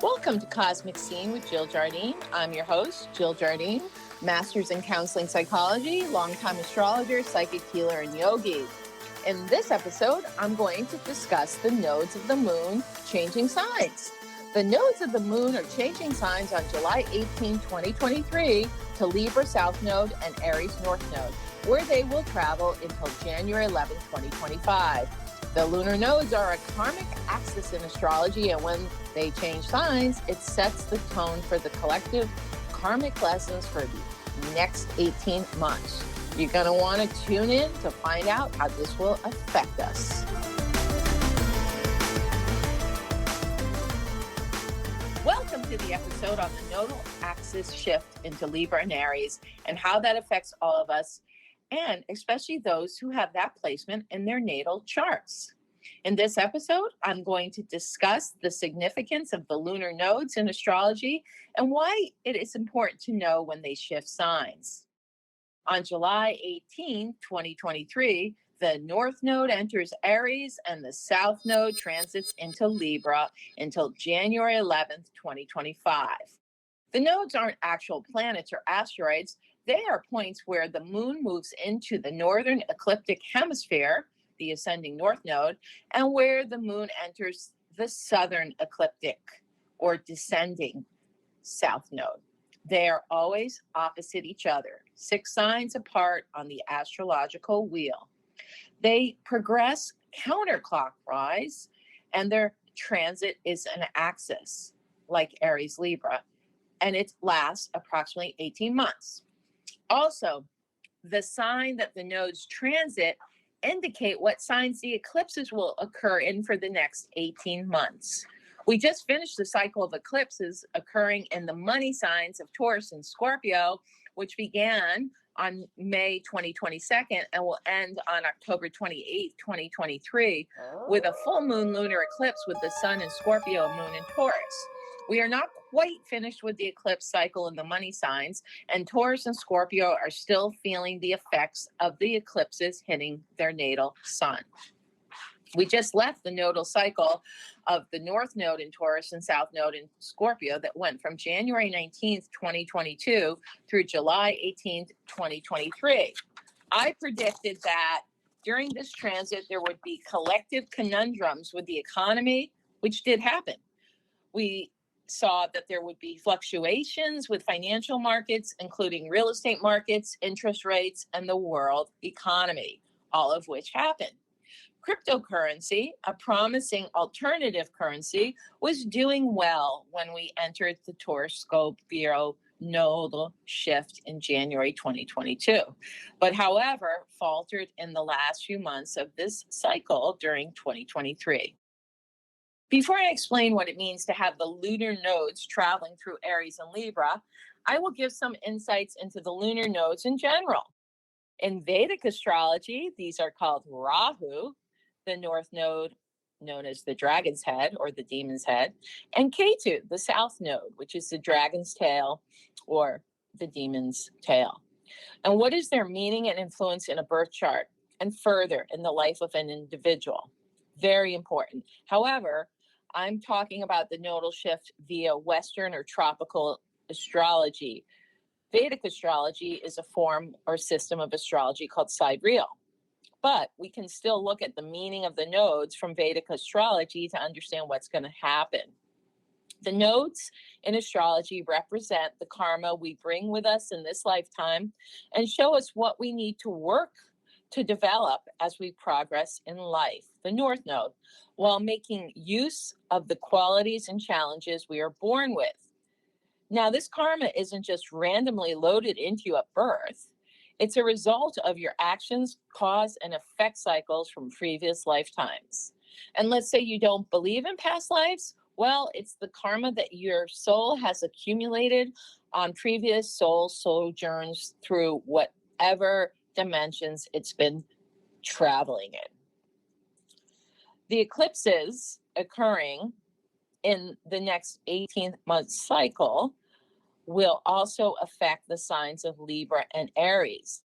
Welcome to Cosmic Scene with Jill Jardine. I'm your host, Jill Jardine, Master's in Counseling Psychology, longtime astrologer, psychic healer, and yogi. In this episode, I'm going to discuss the nodes of the moon changing signs. The nodes of the moon are changing signs on July 18, 2023 to Libra South Node and Aries North Node, where they will travel until January 11, 2025. The lunar nodes are a karmic axis in astrology, and when they change signs, it sets the tone for the collective karmic lessons for the next 18 months. You're going to want to tune in to find out how this will affect us. Welcome to the episode on the nodal axis shift into Libra and Aries and how that affects all of us, and especially those who have that placement in their natal charts. In this episode, I'm going to discuss the significance of the lunar nodes in astrology and why it is important to know when they shift signs. On July 18, 2023, the North Node enters Aries and the South Node transits into Libra until January 11th, 2025. The nodes aren't actual planets or asteroids. They are points where the moon moves into the northern ecliptic hemisphere, the ascending north node, and where the moon enters the southern ecliptic or descending south node. They are always opposite each other, 6 signs apart on the astrological wheel. They progress counterclockwise, and their transit is an axis, like Aries-Libra, and it lasts approximately 18 months. Also, the sign that the nodes transit indicate what signs the eclipses will occur in for the next 18 months. We just finished the cycle of eclipses occurring in the money signs of Taurus and Scorpio, which began on May 22nd and will end on October 28th, 2023, with a full moon lunar eclipse with the sun in Scorpio, moon in Taurus. We are not quite finished with the eclipse cycle in the money signs, and Taurus and Scorpio are still feeling the effects of the eclipses hitting their natal sun. We just left the nodal cycle of the North Node in Taurus and South Node in Scorpio that went from January 19th, 2022 through July 18th, 2023. I predicted that during this transit, there would be collective conundrums with the economy, which did happen. We saw that there would be fluctuations with financial markets, including real estate markets, interest rates, and the world economy, all of which happened. Cryptocurrency, a promising alternative currency, was doing well when we entered the Taurus-Scorpio nodal shift in January 2022, but however, faltered in the last few months of this cycle during 2023. Before I explain what it means to have the lunar nodes traveling through Aries and Libra, I will give some insights into the lunar nodes in general. In Vedic astrology, these are called Rahu, the North Node, known as the dragon's head or the demon's head, and Ketu, the South Node, which is the dragon's tail or the demon's tail. And what is their meaning and influence in a birth chart and further in the life of an individual? Very important. However, I'm talking about the nodal shift via Western or tropical astrology. Vedic astrology is a form or system of astrology called sidereal. But we can still look at the meaning of the nodes from Vedic astrology to understand what's going to happen. The nodes in astrology represent the karma we bring with us in this lifetime and show us what we need to work to develop as we progress in life. The North Node, while making use of the qualities and challenges we are born with. Now, this karma isn't just randomly loaded into you at birth. It's a result of your actions, cause, and effect cycles from previous lifetimes. And let's say you don't believe in past lives. Well, it's the karma that your soul has accumulated on previous soul sojourns through whatever dimensions it's been traveling in. The eclipses occurring in the next 18-month cycle will also affect the signs of Libra and Aries.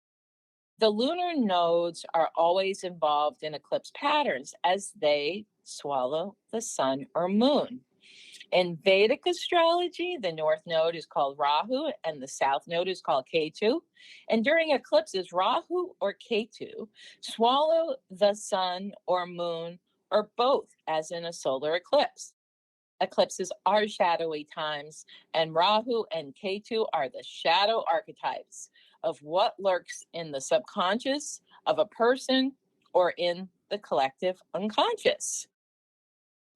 The lunar nodes are always involved in eclipse patterns as they swallow the sun or moon. In Vedic astrology, the North Node is called Rahu and the South Node is called Ketu. And during eclipses, Rahu or Ketu swallow the sun or moon or both, as in a solar eclipse. Eclipses are shadowy times, and Rahu and Ketu are the shadow archetypes of what lurks in the subconscious of a person or in the collective unconscious.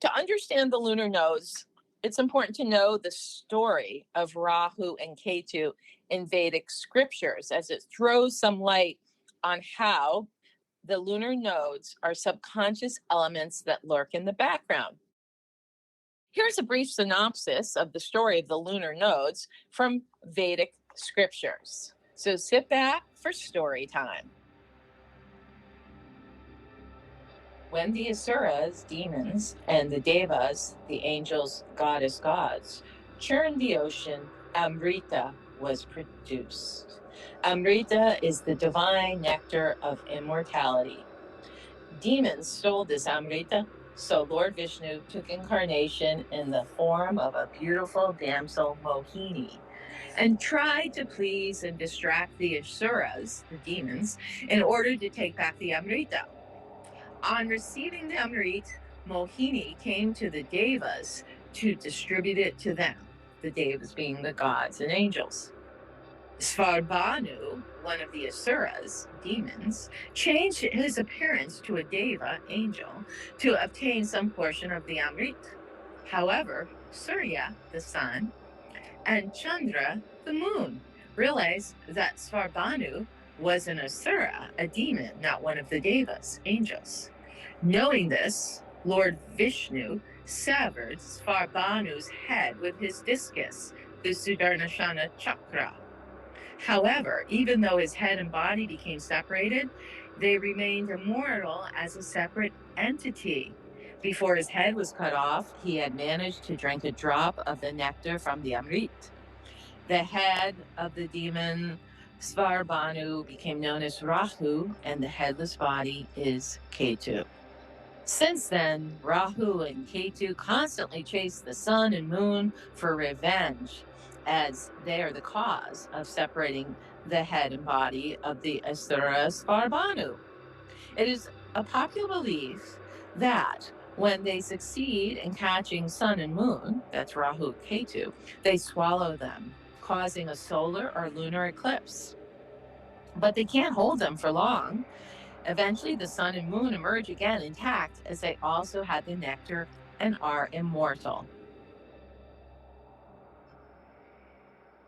To understand the lunar nodes, it's important to know the story of Rahu and Ketu in Vedic scriptures, as it throws some light on how the lunar nodes are subconscious elements that lurk in the background. Here's a brief synopsis of the story of the lunar nodes from Vedic scriptures. So sit back for story time. When the Asuras, demons, and the Devas, the angels, gods, churned the ocean, Amrita was produced. Amrita is the divine nectar of immortality. Demons stole this Amrita, so Lord Vishnu took incarnation in the form of a beautiful damsel Mohini and tried to please and distract the Asuras, the demons, in order to take back the Amrita. On receiving the Amrit, Mohini came to the Devas to distribute it to them, the Devas being the gods and angels. Svarbhanu, one of the Asuras, demons, changed his appearance to a Deva, angel, to obtain some portion of the Amrit. However, Surya, the sun, and Chandra, the moon, realized that Svarbhanu was an Asura, a demon, not one of the Devas, angels. Knowing this, Lord Vishnu severed Svarbhanu's head with his discus, the Sudarshana chakra. However, even though his head and body became separated, they remained immortal as a separate entity. Before his head was cut off, he had managed to drink a drop of the nectar from the Amrit. The head of the demon Svarbhanu became known as Rahu, and the headless body is Ketu. Since then, Rahu and Ketu constantly chase the sun and moon for revenge, as they are the cause of separating the head and body of the Asura Svarbhanu. It is a popular belief that when they succeed in catching sun and moon, that's Rahu Ketu, they swallow them, causing a solar or lunar eclipse. But they can't hold them for long. Eventually, the sun and moon emerge again intact, as they also had the nectar and are immortal.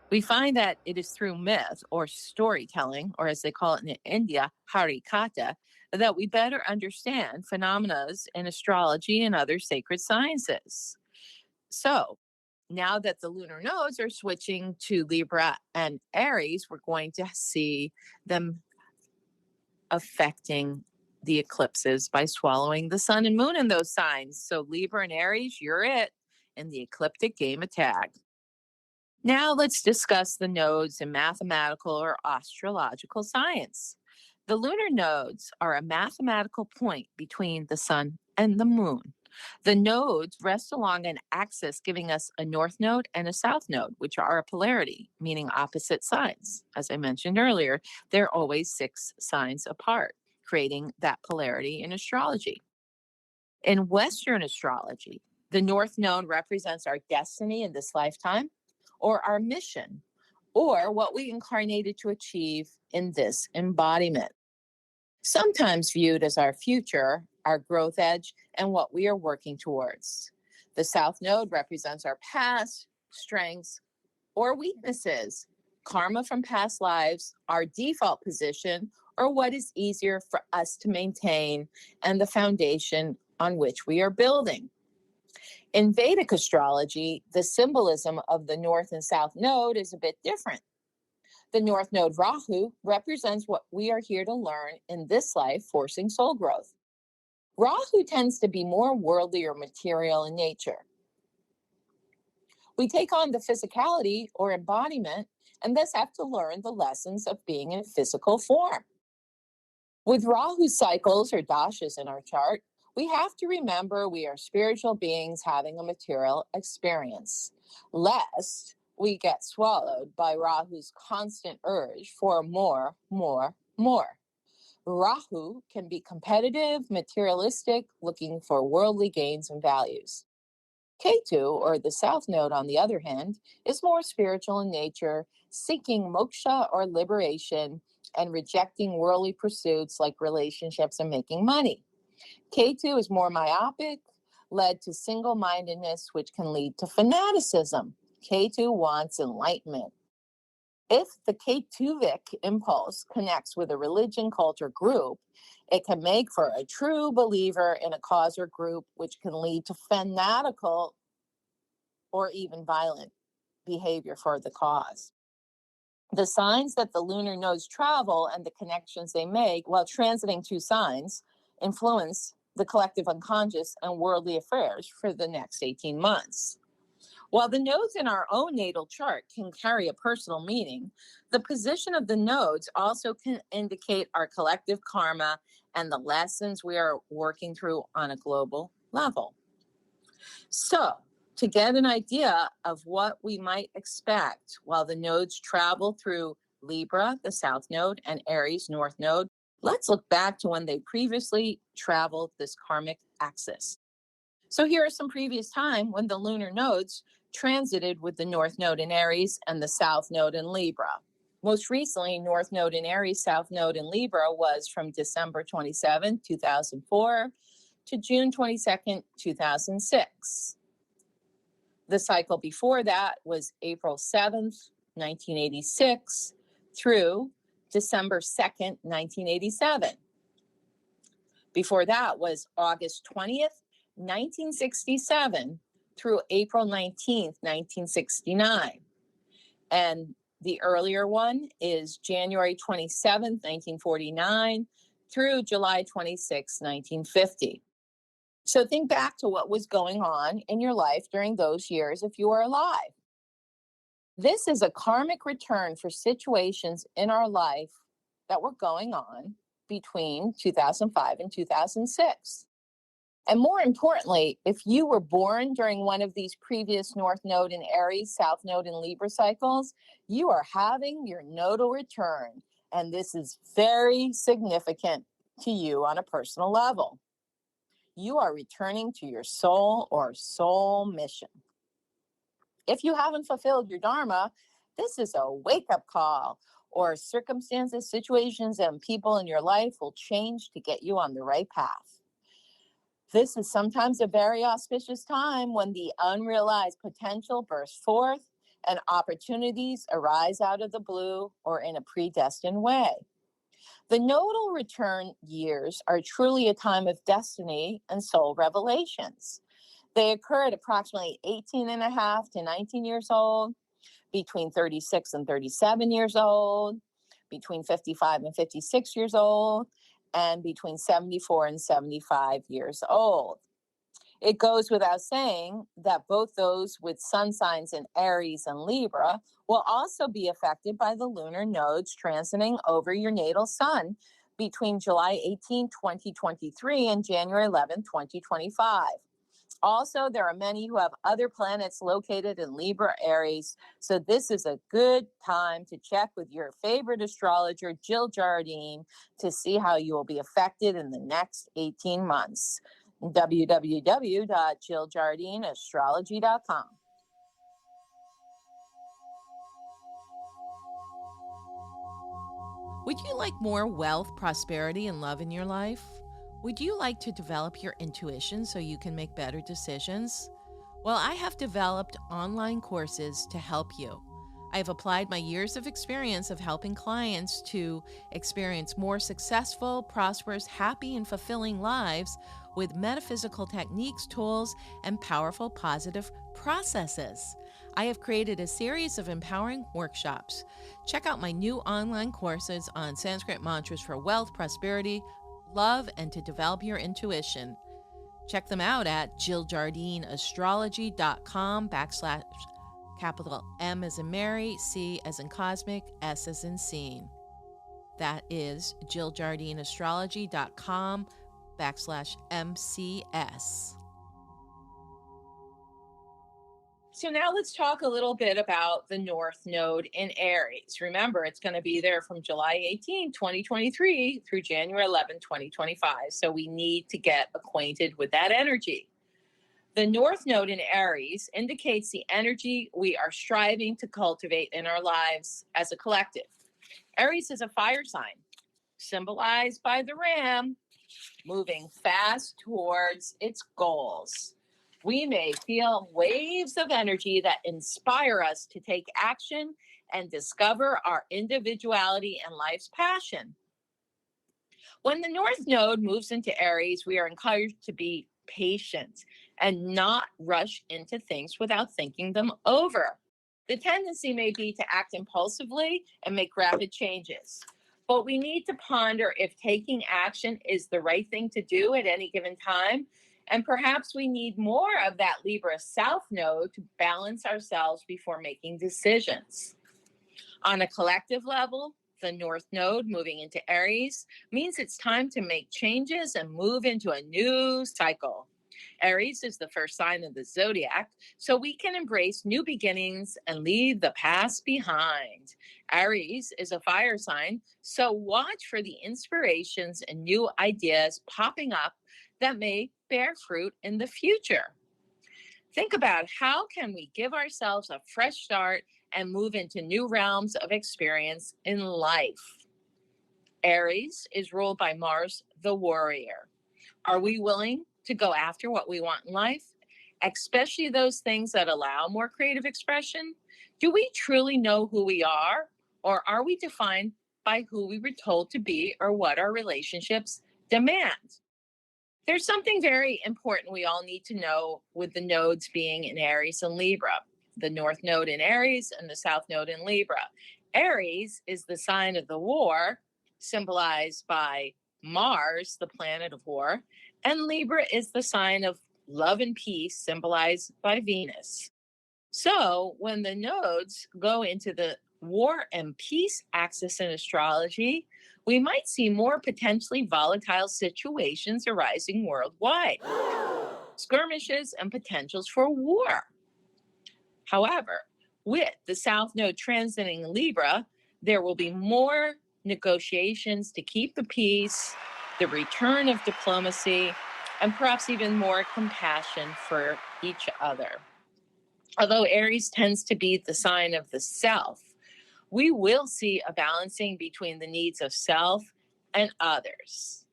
We find that it is through myth or storytelling, or as they call it in India, harikatha, that we better understand phenomena in astrology and other sacred sciences. So, now that the lunar nodes are switching to Libra and Aries, we're going to see them affecting the eclipses by swallowing the sun and moon in those signs. So Libra and Aries, you're it in the ecliptic game of tag. Now let's discuss the nodes in mathematical or astrological science. The lunar nodes are a mathematical point between the sun and the moon. The nodes rest along an axis, giving us a north node and a south node, which are a polarity, meaning opposite signs. As I mentioned earlier, they're always 6 signs apart, creating that polarity in astrology. In Western astrology, the north node represents our destiny in this lifetime, or our mission, or what we incarnated to achieve in this embodiment. Sometimes viewed as our future, our growth edge, and what we are working towards. The South Node represents our past, strengths, or weaknesses, karma from past lives, our default position, or what is easier for us to maintain, and the foundation on which we are building. In Vedic astrology, the symbolism of the North and South Node is a bit different. The North Node Rahu represents what we are here to learn in this life, forcing soul growth. Rahu tends to be more worldly or material in nature. We take on the physicality or embodiment and thus have to learn the lessons of being in physical form. With Rahu cycles or dashas in our chart, We have to remember we are spiritual beings having a material experience, lest we get swallowed by Rahu's constant urge for more, more, more. Rahu can be competitive, materialistic, looking for worldly gains and values. Ketu, or the South Node, on the other hand, is more spiritual in nature, seeking moksha or liberation and rejecting worldly pursuits like relationships and making money. Ketu is more myopic, led to single-mindedness, which can lead to fanaticism. Ketu wants enlightenment. If the Ketuvic impulse connects with a religion, cult, or group, it can make for a true believer in a cause or group, which can lead to fanatical or even violent behavior for the cause. The signs that the lunar nodes travel and the connections they make while transiting two signs influence the collective unconscious and worldly affairs for the next 18 months. While the nodes in our own natal chart can carry a personal meaning, the position of the nodes also can indicate our collective karma and the lessons we are working through on a global level. So, to get an idea of what we might expect while the nodes travel through Libra, the South Node, and Aries, North Node, let's look back to when they previously traveled this karmic axis. So here are some previous time when the lunar nodes transited with the North Node in Aries and the South Node in Libra. Most recently, North Node in Aries, South Node in Libra was from December 27, 2004 to June 22nd, 2006. The cycle before that was April 7th, 1986 through December 2nd, 1987. Before that was August 20th, 1967 through April 19th, 1969. And the earlier one is January 27th, 1949 through July 26th, 1950. So think back to what was going on in your life during those years if you are alive. This is a karmic return for situations in our life that were going on between 2005 and 2006. And more importantly, if you were born during one of these previous North Node in Aries, South Node in Libra cycles, you are having your nodal return. And this is very significant to you on a personal level. You are returning to your soul or soul mission. If you haven't fulfilled your dharma, this is a wake-up call, or circumstances, situations, and people in your life will change to get you on the right path. This is sometimes a very auspicious time when the unrealized potential bursts forth and opportunities arise out of the blue or in a predestined way. The nodal return years are truly a time of destiny and soul revelations. They occur at approximately 18 and a half to 19 years old, between 36 and 37 years old, between 55 and 56 years old, and between 74 and 75 years old. It goes without saying that both those with sun signs in Aries and Libra will also be affected by the lunar nodes transiting over your natal sun between July 18, 2023 and January 11, 2025. Also, there are many who have other planets located in Libra, Aries, so this is a good time to check with your favorite astrologer, Jill Jardine, to see how you will be affected in the next 18 months. www.jilljardineastrology.com. Would you like more wealth, prosperity, and love in your life? Would you like to develop your intuition so you can make better decisions? Well, I have developed online courses to help you. I have applied my years of experience of helping clients to experience more successful, prosperous, happy, and fulfilling lives with metaphysical techniques, tools, and powerful positive processes. I have created a series of empowering workshops. Check out my new online courses on Sanskrit mantras for wealth, prosperity, love, and to develop your intuition. Check them out at jilljardineastrology.com/capital M as in Mary, C as in cosmic, S as in seen. That is jilljardineastrology.com MysticMag.com/MCS. So now let's talk a little bit about the North Node in Aries. Remember, it's going to be there from July 18, 2023 through January 11, 2025. So we need to get acquainted with that energy. The North Node in Aries indicates the energy we are striving to cultivate in our lives as a collective. Aries is a fire sign, symbolized by the ram, moving fast towards its goals. We may feel waves of energy that inspire us to take action and discover our individuality and life's passion. When the North Node moves into Aries, we are encouraged to be patient and not rush into things without thinking them over. The tendency may be to act impulsively and make rapid changes, but we need to ponder if taking action is the right thing to do at any given time. And perhaps we need more of that Libra South Node to balance ourselves before making decisions. On a collective level, the North Node moving into Aries means it's time to make changes and move into a new cycle. Aries is the first sign of the zodiac, so we can embrace new beginnings and leave the past behind. Aries is a fire sign, so watch for the inspirations and new ideas popping up that may bear fruit in the future. Think about how can we give ourselves a fresh start and move into new realms of experience in life. Aries is ruled by Mars, the warrior. Are we willing to go after what we want in life, especially those things that allow more creative expression? Do we truly know who we are, or are we defined by who we were told to be or what our relationships demand? There's something very important we all need to know with the nodes being in Aries and Libra, the North Node in Aries and the South Node in Libra. Aries is the sign of the war, symbolized by Mars, the planet of war, and Libra is the sign of love and peace, symbolized by Venus. So when the nodes go into the war and peace axis in astrology, we might see more potentially volatile situations arising worldwide, skirmishes and potentials for war. However, with the South Node transiting Libra, there will be more negotiations to keep the peace, the return of diplomacy, and perhaps even more compassion for each other. Although Aries tends to be the sign of the self, we will see a balancing between the needs of self and others.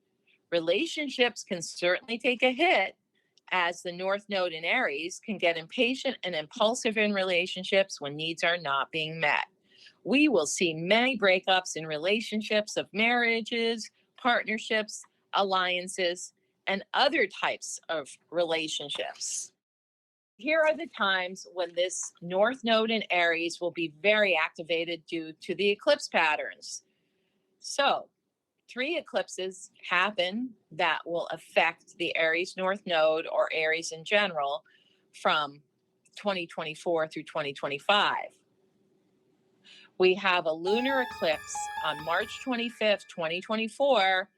Relationships can certainly take a hit, as the North Node in Aries can get impatient and impulsive in relationships when needs are not being met. We will see many breakups in relationships of marriages, partnerships, alliances, and other types of relationships. Here are the times when this North Node in Aries will be very activated due to the eclipse patterns. So, 3 eclipses happen that will affect the Aries North Node or Aries in general from 2024 through 2025. We have a lunar eclipse on March 25th, 2024,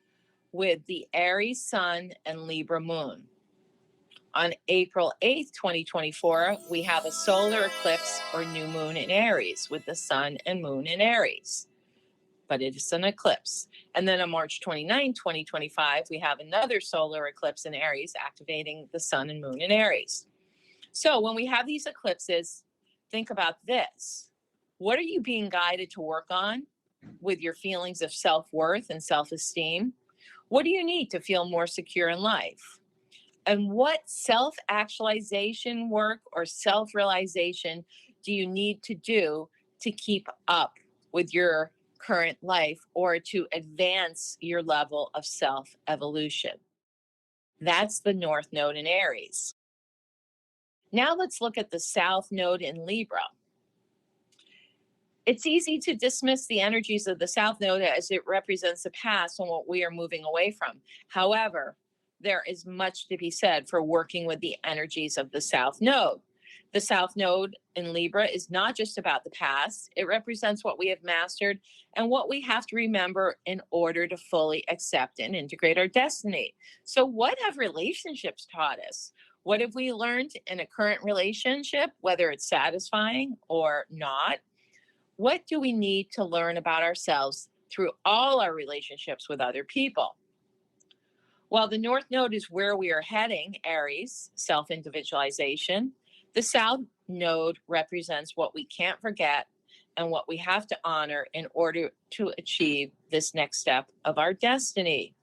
with the Aries Sun and Libra Moon. On April 8th, 2024, we have a solar eclipse or new moon in Aries with the Sun and Moon in Aries, but it is an eclipse. And then on March 29th, 2025, we have another solar eclipse in Aries activating the Sun and Moon in Aries. So when we have these eclipses, think about this. What are you being guided to work on with your feelings of self-worth and self-esteem? What do you need to feel more secure in life? And what self-actualization work or self-realization do you need to do to keep up with your current life or to advance your level of self-evolution? That's the North Node in Aries. Now let's look at the South Node in Libra. It's easy to dismiss the energies of the South Node as it represents the past and what we are moving away from. However, there is much to be said for working with the energies of the South Node. The South Node in Libra is not just about the past. It represents what we have mastered and what we have to remember in order to fully accept and integrate our destiny. So, what have relationships taught us? What have we learned in a current relationship, whether it's satisfying or not? What do we need to learn about ourselves through all our relationships with other people? While the North Node is where we are heading, Aries, self individualization, the South Node represents what we can't forget and what we have to honor in order to achieve this next step of our destiny.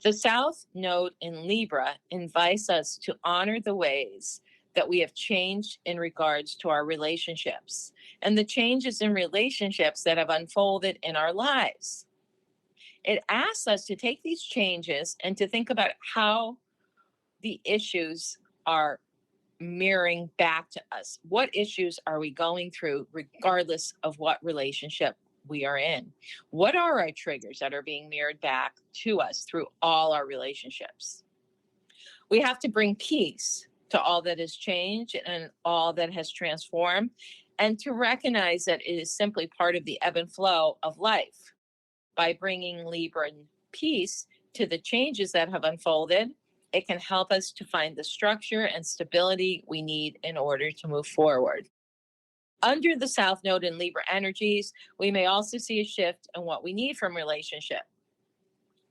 The South Node in Libra invites us to honor the ways that we have changed in regards to our relationships and the changes in relationships that have unfolded in our lives. It asks us to take these changes and to think about how the issues are mirroring back to us. What issues are we going through, regardless of what relationship we are in? What are our triggers that are being mirrored back to us through all our relationships? We have to bring peace to all that has changed and all that has transformed, and to recognize that it is simply part of the ebb and flow of life. By bringing Libran peace to the changes that have unfolded, it can help us to find the structure and stability we need in order to move forward. Under the South Node in Libra energies, we may also see a shift in what we need from relationship.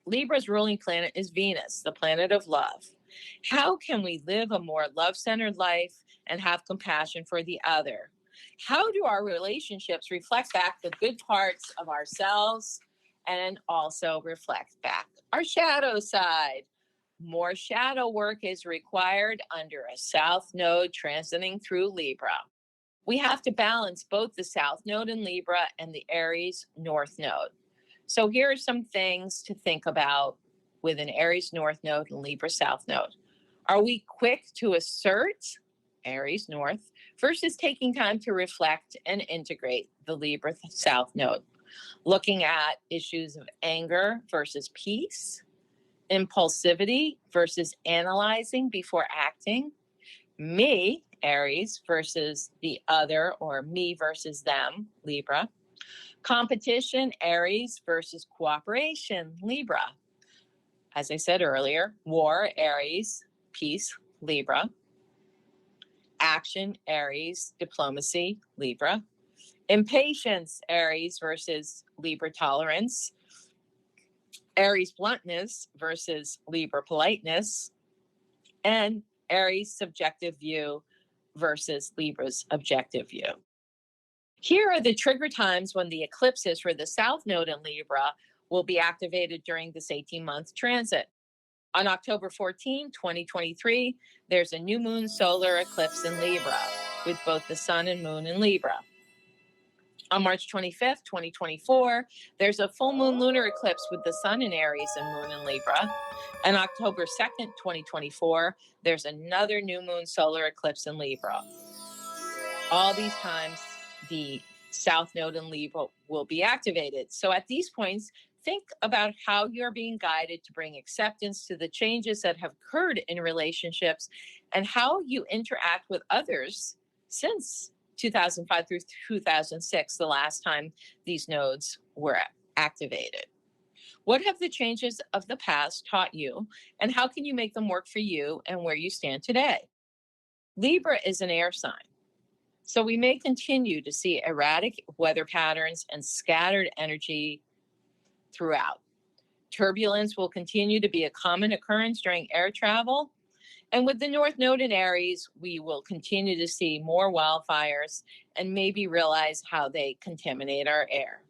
Libra's ruling planet is Venus, the planet of love. How can we live a more love-centered life and have compassion for the other? How do our relationships reflect back the good parts of ourselves and also reflect back our shadow side? More shadow work is required under a South Node transiting through Libra. We have to balance both the South Node in Libra and the Aries North Node. So here are some things to think about with an Aries North Node and Libra South Node. Are we quick to assert, Aries North, versus taking time to reflect and integrate, the Libra South Node? Looking at issues of anger versus peace, impulsivity versus analyzing before acting, me, Aries, versus the other, or me versus them, Libra. Competition, Aries, versus cooperation, Libra. As I said earlier, war, Aries, peace, Libra. Action, Aries, diplomacy, Libra. Impatience, Aries, versus Libra tolerance. Aries bluntness versus Libra politeness. And Aries subjective view versus Libra's objective view. Here are the trigger times when the eclipses for the South Node in Libra will be activated during this 18-month transit. On October 14, 2023, there's a new moon solar eclipse in Libra with both the sun and moon in Libra. On March 25th, 2024, there's a full moon lunar eclipse with the sun in Aries and moon in Libra. And October 2nd, 2024, there's another new moon solar eclipse in Libra. All these times, the South Node in Libra will be activated. So at these points, think about how you're being guided to bring acceptance to the changes that have occurred in relationships and how you interact with others since 2005 through 2006, the last time these nodes were activated. What have the changes of the past taught you, and how can you make them work for you and where you stand today? Libra is an air sign, so we may continue to see erratic weather patterns and scattered energy throughout. Turbulence will continue to be a common occurrence during air travel. And with the North Node in Aries, we will continue to see more wildfires and maybe realize how they contaminate our air.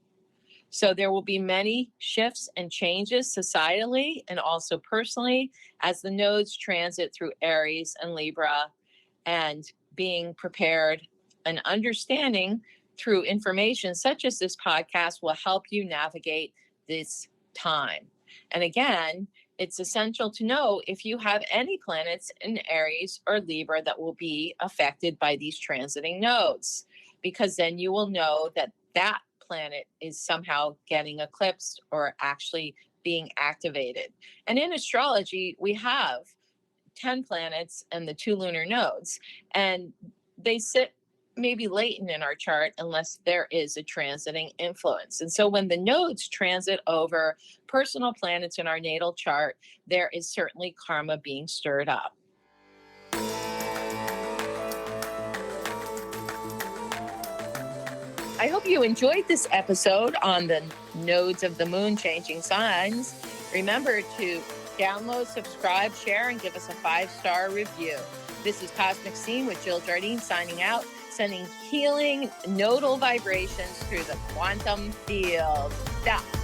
So there will be many shifts and changes societally and also personally as the nodes transit through Aries and Libra, and being prepared and understanding through information such as this podcast will help you navigate this time. And again, it's essential to know if you have any planets in Aries or Libra that will be affected by these transiting nodes, because then you will know that that planet is somehow getting eclipsed or actually being activated. And in astrology, we have 10 planets and the 2 lunar nodes. And they sit maybe latent in our chart unless there is a transiting influence. And so when the nodes transit over personal planets in our natal chart, there is certainly karma being stirred up. I hope you enjoyed this episode on the nodes of the moon changing signs. Remember to download, subscribe, share, and give us a 5-star review. This is Cosmic Scene with Jill Jardine signing out, sending healing nodal vibrations through the quantum field. Stop.